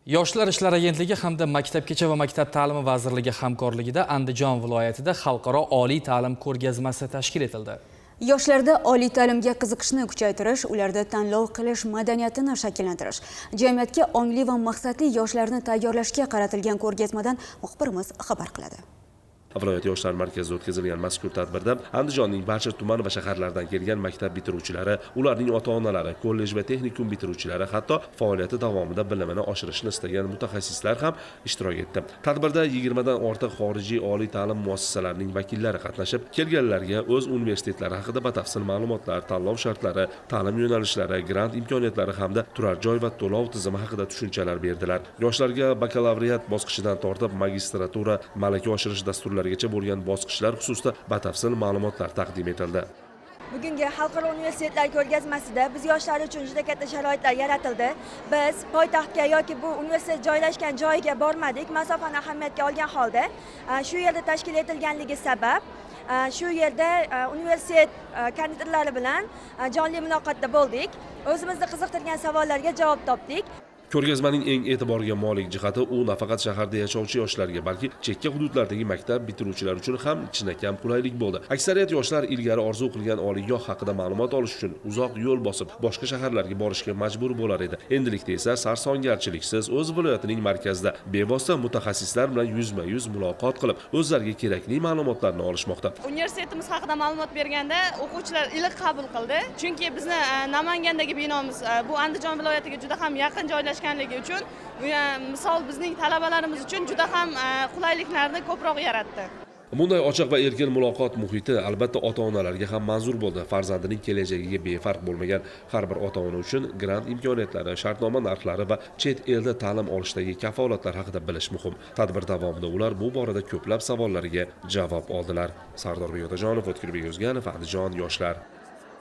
Yoshlar ishlari agentligi hamda Maktabgacha va maktab ta'limi vazirligi hamkorligida Andijon viloyatida xalqaro oliy ta'lim ko'rgazmasi tashkil etildi. Yoshlarda oliy ta'limga qiziqishni kuchaytirish, ularda tanlov qilish madaniyatini shakllantirish, jamiyatga ongli va maqsadli yoshlarni tayyorlashga qaratilgan ko'rgazmadan muxbirimiz xabar qiladi. Viloyat yoshlar markazida o'tkazilgan mazkur tadbirda Andijonning barcha tuman va shaharlardan kelgan maktab bitiruvchilari, ularning ota-onalari, kollej va texnikum bitiruvchilari, hatto faoliyati davomida bilimini oshirishni istagan mutaxassislar ham ishtirok etdi. Tadbirda 20 dan ortiq xorijiy oliy ta'lim muassasalarining vakillari qatnashib, kelganlarga o'z universitetlari haqida batafsil ma'lumotlar, tanlov shartlari, ta'lim yo'nalishlari, grant imkoniyatlari hamda turar joy va to'lov tizimi haqida tushunchalar berdilar. Yoshlarga bakalavriat bosqichidan tortib magistratura, malaka oshirish dasturlari bo'lgan bosqichlar xususida batafsil ma'lumotlar taqdim etildi. Bugungi xalqaro universitetlar ko'rgazmasida biz yoshlar uchun juda katta sharoitlar yaratildi. Biz poytaxtga yoki bu universitet joylashgan joyiga bormadik, masofani ahamiyatga olgan holda shu yerda tashkil etilganligi sabab shu yerda universitet kandidatlari bilan jonli muloqotda bo'ldik. O'zimizni qiziqtirgan savollarga javob topdik. Ko'rgazmaning eng e'tiborga molik jihati u nafaqat shaharda yashovchi yoshlarga, balki chekka hududlardagi maktab bitiruvchilari uchun ham chinakam qulaylik bo'ldi. Aksariyat yoshlar ilgari orzu qilgan oliygoh haqida ma'lumot olish uchun uzoq yo'l bosib, boshqa shaharlarga borishga majbur bo'lar edi. Endilikda esa sarsongarchiliksiz o'z viloyatining markazida bevosita mutaxassislar bilan yuzma-yuz muloqot qilib, o'zlariga kerakli ma'lumotlarni olishmoqda. Universitetimiz haqida ma'lumot berganda o'quvchilar iliq qabul qildi. Chunki bizni Namangandagi binomiz bu Andijon viloyatiga juda ham yaqin joylashganligi uchun, misol bizning talabalarimiz uchun juda ham qulayliklarni ko'proq yaratdi. Bunday ochiq va erkin muloqot muhiti albatta ota-onalarga ham manzur bo'ldi. Farzandining kelajagiga befarq bo'lmagan har bir ota-ona uchun grant imkoniyatlari, shartnoma narxlari va chet elda ta'lim olishdagi kafolatlar haqida bilish muhim. Tadbir davomida ular bu borada ko'plab savollariga javob oldilar. Sardor Otajonov, O'tkir Beguzganov, Andijon yoshlar.